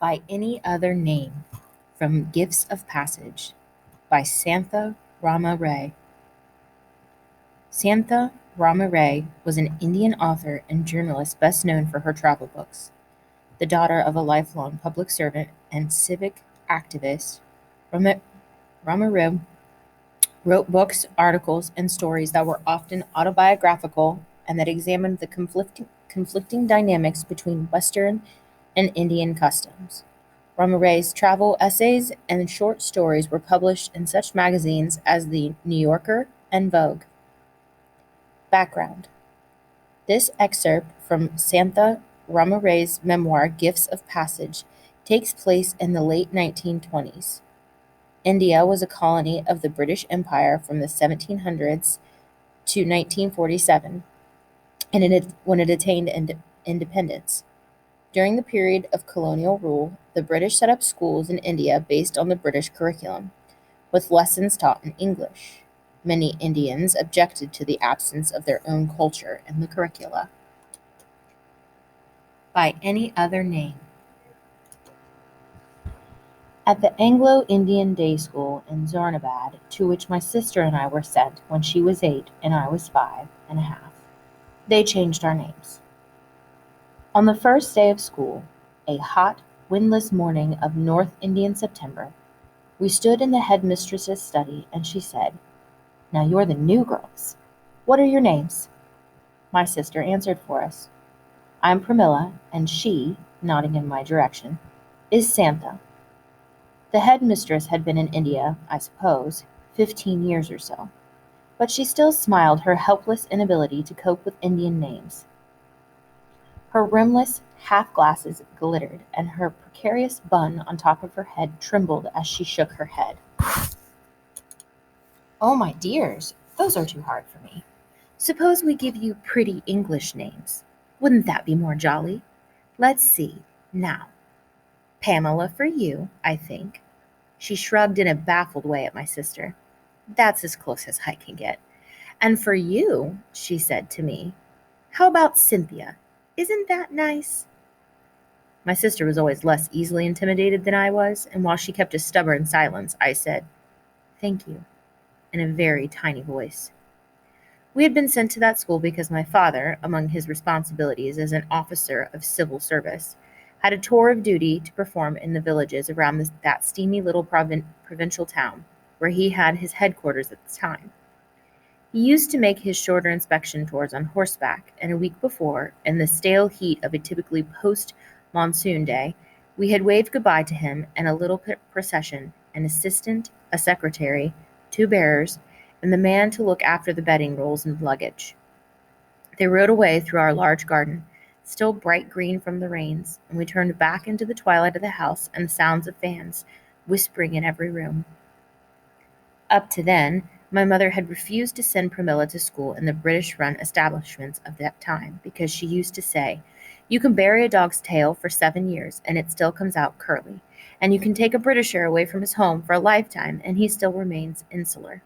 by Any Other Name from Gifts of Passage by Santha Rama Ray. Santha Rama Ray was an Indian author and journalist best known for her travel books. The daughter of a lifelong public servant and civic activist, Rama Ray wrote books, articles, and stories that were often autobiographical and that examined the conflicting dynamics between Western and Indian customs. Rama Ray's travel essays and short stories were published in such magazines as The New Yorker and Vogue. Background: this excerpt from Santha Rama Ray's memoir Gifts of Passage takes place in the late 1920s. India was a colony of the British Empire from the 1700s to 1947, when it attained independence. During the period of colonial rule, the British set up schools in India based on the British curriculum, with lessons taught in English. Many Indians objected to the absence of their own culture in the curricula. By Any Other Name. At the Anglo-Indian Day School in Zarnabad, to which my sister and I were sent when she was 8 and I was 5.5, they changed our names. On the first day of school, a hot, windless morning of North Indian September, we stood in the headmistress's study and she said, "Now you're the new girls. What are your names?" My sister answered for us. "I'm Pramila, and she," nodding in my direction, "is Santha." The headmistress had been in India, I suppose, 15 years or so, but she still smiled her helpless inability to cope with Indian names. Her rimless half-glasses glittered, and her precarious bun on top of her head trembled as she shook her head. "Oh, my dears, those are too hard for me. Suppose we give you pretty English names. Wouldn't that be more jolly? Let's see, now. Pamela for you, I think." She shrugged in a baffled way at my sister. "That's as close as I can get. And for you," she said to me, "how about Cynthia? Isn't that nice?" My sister was always less easily intimidated than I was, and while she kept a stubborn silence, I said, "Thank you," in a very tiny voice. We had been sent to that school because my father, among his responsibilities as an officer of civil service, had a tour of duty to perform in the villages around that steamy little provincial town, where he had his headquarters at the time. He used to make his shorter inspection tours on horseback, and a week before, in the stale heat of a typically post-monsoon day, we had waved goodbye to him and a little procession, an assistant, a secretary, 2 bearers, and the man to look after the bedding rolls and luggage. They rode away through our large garden, still bright green from the rains, and we turned back into the twilight of the house and the sounds of fans whispering in every room. Up to then, my mother had refused to send Pramila to school in the British-run establishments of that time because she used to say, "You can bury a dog's tail for 7 years and it still comes out curly, and you can take a Britisher away from his home for a lifetime and he still remains insular."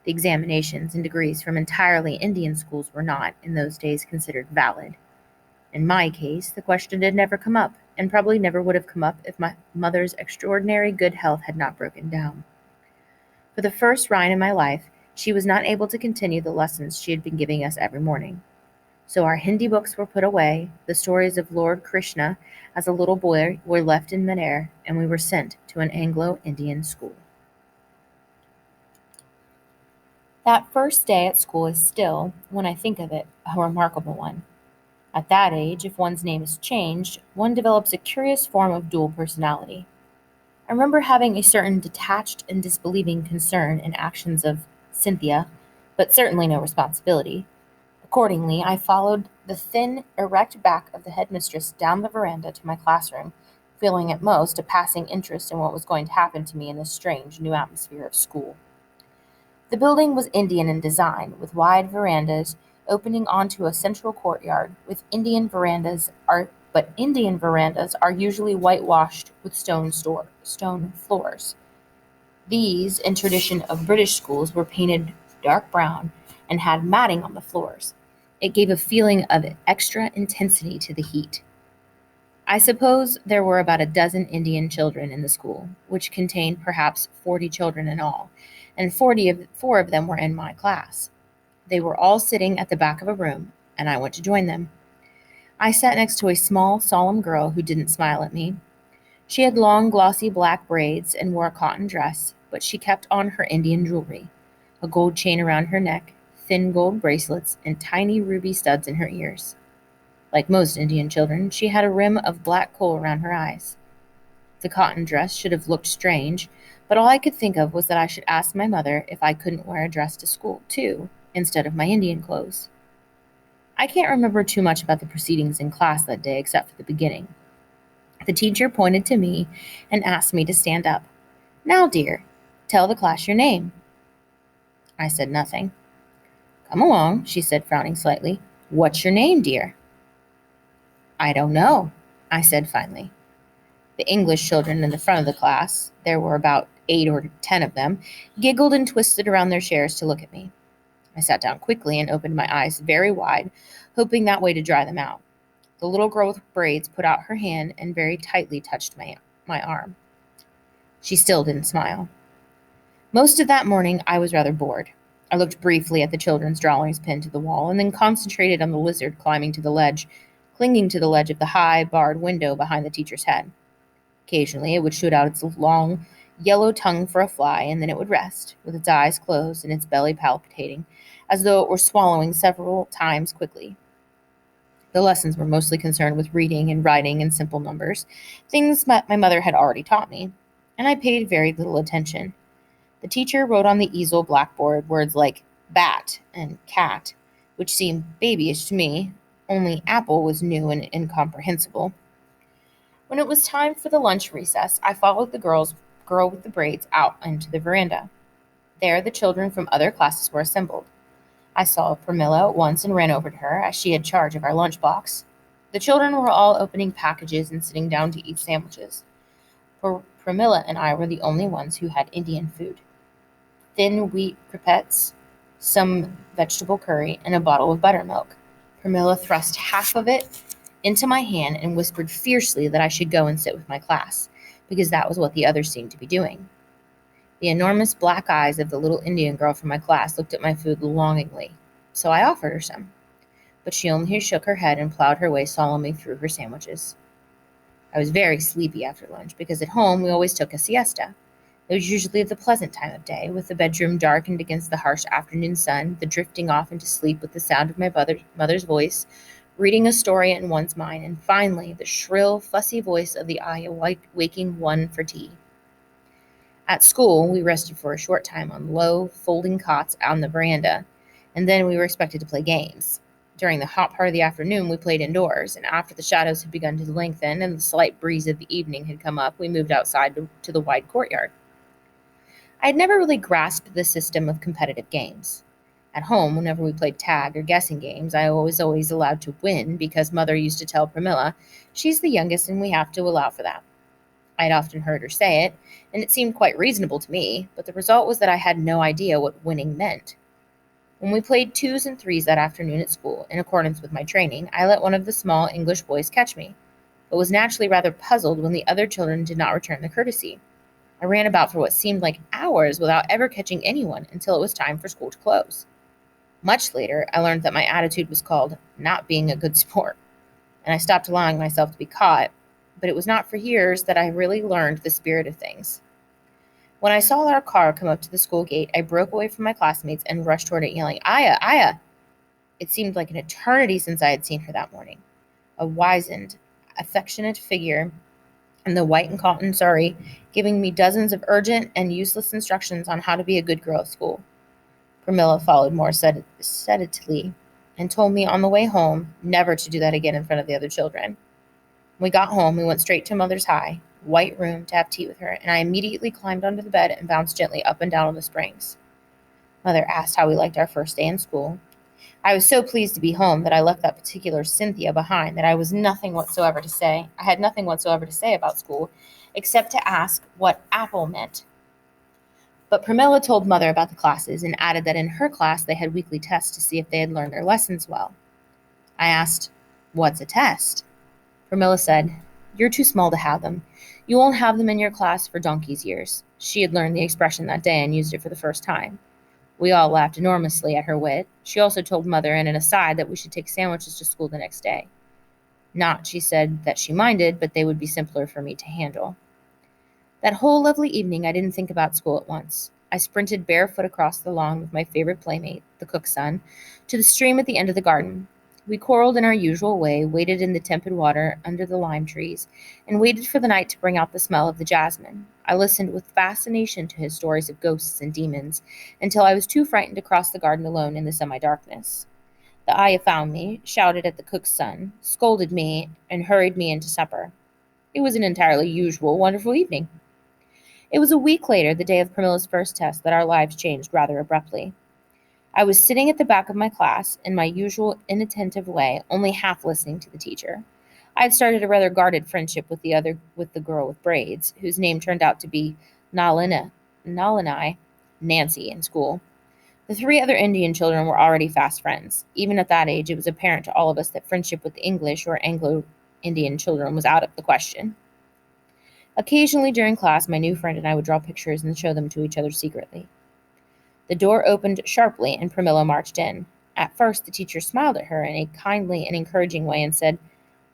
The examinations and degrees from entirely Indian schools were not, in those days, considered valid. In my case, the question had never come up, and probably never would have come up if my mother's extraordinary good health had not broken down. For the first ride in my life, she was not able to continue the lessons she had been giving us every morning. So our Hindi books were put away, the stories of Lord Krishna as a little boy were left in midair, and we were sent to an Anglo-Indian school. That first day at school is still, when I think of it, a remarkable one. At that age, if one's name is changed, one develops a curious form of dual personality. I remember having a certain detached and disbelieving concern in actions of Cynthia, but certainly no responsibility. Accordingly, I followed the thin, erect back of the headmistress down the veranda to my classroom, feeling at most a passing interest in what was going to happen to me in this strange new atmosphere of school. The building was Indian in design, with wide verandas opening onto a central courtyard, but Indian verandas are usually whitewashed with stone floors. These, in tradition of British schools, were painted dark brown and had matting on the floors. It gave a feeling of extra intensity to the heat. I suppose there were about a dozen Indian children in the school, which contained perhaps 40 children in all, and 44 of them were in my class. They were all sitting at the back of a room, and I went to join them. I sat next to a small, solemn girl who didn't smile at me. She had long, glossy black braids and wore a cotton dress, but she kept on her Indian jewelry, a gold chain around her neck, thin gold bracelets, and tiny ruby studs in her ears. Like most Indian children, she had a rim of black kohl around her eyes. The cotton dress should have looked strange, but all I could think of was that I should ask my mother if I couldn't wear a dress to school, too, instead of my Indian clothes. I can't remember too much about the proceedings in class that day except for the beginning. The teacher pointed to me and asked me to stand up. Now, dear, tell the class your name. I said nothing. Come along, she said, frowning slightly. What's your name, dear? I don't know, I said finally. The English children in the front of the class, there were about 8 or 10 of them, giggled and twisted around their chairs to look at me. I sat down quickly and opened my eyes very wide, hoping that way to dry them out. The little girl with braids put out her hand and very tightly touched my arm. She still didn't smile. Most of that morning, I was rather bored. I looked briefly at the children's drawings pinned to the wall and then concentrated on the lizard clinging to the ledge of the high, barred window behind the teacher's head. Occasionally, it would shoot out its long, yellow tongue for a fly, and then it would rest, with its eyes closed and its belly palpitating, as though it were swallowing several times quickly. The lessons were mostly concerned with reading and writing and simple numbers, things my mother had already taught me, and I paid very little attention. The teacher wrote on the easel blackboard words like bat and cat, which seemed babyish to me, only apple was new and incomprehensible. When it was time for the lunch recess, I followed the girl with the braids out into the veranda. There the children from other classes were assembled. I saw Pramila at once and ran over to her, as she had charge of our lunchbox. The children were all opening packages and sitting down to eat sandwiches. Pramila and I were the only ones who had Indian food. Thin wheat cripettes, some vegetable curry, and a bottle of buttermilk. Pramila thrust half of it into my hand and whispered fiercely that I should go and sit with my class, because that was what the others seemed to be doing. The enormous black eyes of the little Indian girl from my class looked at my food longingly, so I offered her some, but she only shook her head and plowed her way solemnly through her sandwiches. I was very sleepy after lunch, because at home we always took a siesta. It was usually the pleasant time of day, with the bedroom darkened against the harsh afternoon sun, the drifting off into sleep with the sound of my mother's voice, reading a story in one's mind, and finally the shrill, fussy voice of the ayah waking one for tea. At school, we rested for a short time on low, folding cots on the veranda, and then we were expected to play games. During the hot part of the afternoon, we played indoors, and after the shadows had begun to lengthen and the slight breeze of the evening had come up, we moved outside to the wide courtyard. I had never really grasped the system of competitive games. At home, whenever we played tag or guessing games, I was always allowed to win because Mother used to tell Pramila, she's the youngest and we have to allow for that. I had often heard her say it, and it seemed quite reasonable to me, but the result was that I had no idea what winning meant. When we played twos and threes that afternoon at school, in accordance with my training, I let one of the small English boys catch me, but was naturally rather puzzled when the other children did not return the courtesy. I ran about for what seemed like hours without ever catching anyone until it was time for school to close. Much later, I learned that my attitude was called not being a good sport, and I stopped allowing myself to be caught, but it was not for years that I really learned the spirit of things. When I saw our car come up to the school gate, I broke away from my classmates and rushed toward it, yelling, Aya, Aya! It seemed like an eternity since I had seen her that morning. A wizened, affectionate figure in the white and cotton sari, giving me dozens of urgent and useless instructions on how to be a good girl at school. Pramila followed more sedatively and told me on the way home never to do that again in front of the other children. When we got home, we went straight to Mother's high, white room to have tea with her, and I immediately climbed onto the bed and bounced gently up and down on the springs. Mother asked how we liked our first day in school. I was so pleased to be home that I left that particular Cynthia behind that I had nothing whatsoever to say about school, except to ask what apple meant. But Pramila told Mother about the classes and added that in her class they had weekly tests to see if they had learned their lessons well. I asked, "What's a test?" Pramila said, You're too small to have them. You won't have them in your class for donkey's years." She had learned the expression that day and used it for the first time. We all laughed enormously at her wit. She also told Mother in an aside that we should take sandwiches to school the next day. Not, she said, that she minded, but they would be simpler for me to handle. That whole lovely evening, I didn't think about school at once. I sprinted barefoot across the lawn with my favorite playmate, the cook's son, to the stream at the end of the garden. We quarreled in our usual way, waded in the tepid water under the lime trees, and waited for the night to bring out the smell of the jasmine. I listened with fascination to his stories of ghosts and demons, until I was too frightened to cross the garden alone in the semi-darkness. The ayah found me, shouted at the cook's son, scolded me, and hurried me into supper. It was an entirely usual, wonderful evening. It was a week later, the day of Pramilla's first test, that our lives changed rather abruptly. I was sitting at the back of my class in my usual inattentive way, only half listening to the teacher. I had started a rather guarded friendship with the girl with braids, whose name turned out to be Nalinai, Nancy, in school. The three other Indian children were already fast friends. Even at that age, it was apparent to all of us that friendship with English or Anglo-Indian children was out of the question. Occasionally during class, my new friend and I would draw pictures and show them to each other secretly. The door opened sharply and Pramila marched in. At first, the teacher smiled at her in a kindly and encouraging way and said,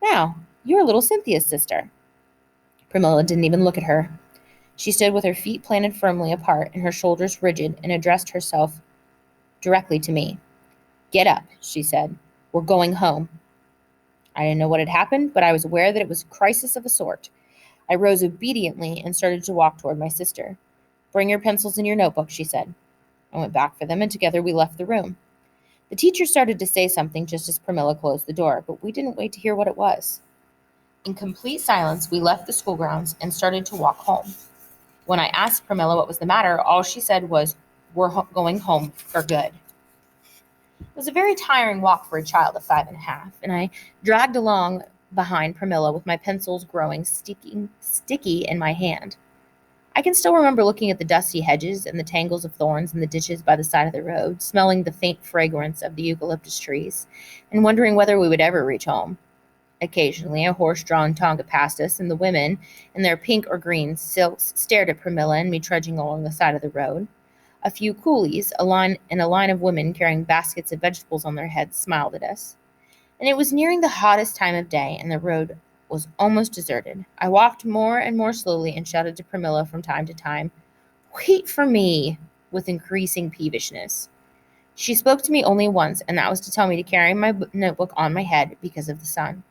"Now, you're little Cynthia's sister." Pramila didn't even look at her. She stood with her feet planted firmly apart and her shoulders rigid and addressed herself directly to me. "Get up," she said. "We're going home." I didn't know what had happened, but I was aware that it was a crisis of a sort. I rose obediently and started to walk toward my sister. "Bring your pencils and your notebook," she said. I went back for them, and together we left the room. The teacher started to say something just as Pramila closed the door, but we didn't wait to hear what it was. In complete silence, we left the school grounds and started to walk home. When I asked Pramila what was the matter, all she said was, "We're going home for good." It was a very tiring walk for a child of 5.5, and I dragged along behind Pramila with my pencils growing sticky in my hand. I can still remember looking at the dusty hedges and the tangles of thorns in the ditches by the side of the road, smelling the faint fragrance of the eucalyptus trees, and wondering whether we would ever reach home. Occasionally, a horse-drawn tonga passed us, and the women, in their pink or green silks, stared at Pramila and me trudging along the side of the road. A few coolies, a line of women carrying baskets of vegetables on their heads, smiled at us. And it was nearing the hottest time of day, and the road was almost deserted. I walked more and more slowly and shouted to Pramila from time to time, "Wait for me," with increasing peevishness. She spoke to me only once, and that was to tell me to carry my notebook on my head because of the sun.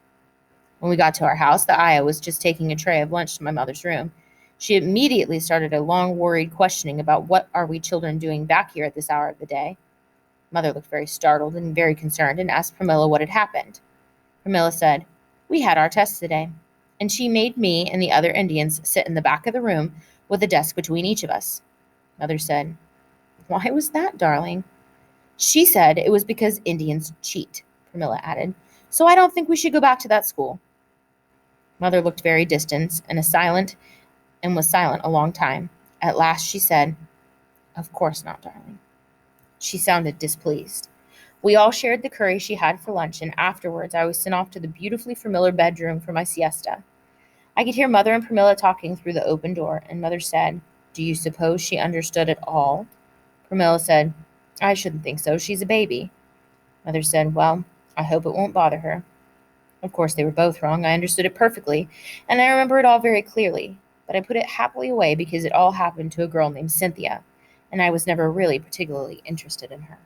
When we got to our house, the ayah was just taking a tray of lunch to my mother's room. She immediately started a long, worried questioning about what are we children doing back here at this hour of the day. Mother looked very startled and very concerned and asked Pramila what had happened. Pramila said, "We had our test today," and she made me and the other Indians sit in the back of the room with a desk between each of us. Mother said, "Why was that, darling?" "She said it was because Indians cheat," Pramila added, "so I don't think we should go back to that school." Mother looked very distant and was silent a long time. At last she said, "Of course not, darling." She sounded displeased. We all shared the curry she had for lunch, and afterwards I was sent off to the beautifully familiar bedroom for my siesta. I could hear Mother and Pramila talking through the open door, and Mother said, "Do you suppose she understood it all?" Pramila said, "I shouldn't think so. She's a baby." Mother said, "Well, I hope it won't bother her." Of course, they were both wrong. I understood it perfectly, and I remember it all very clearly, but I put it happily away because it all happened to a girl named Cynthia, and I was never really particularly interested in her.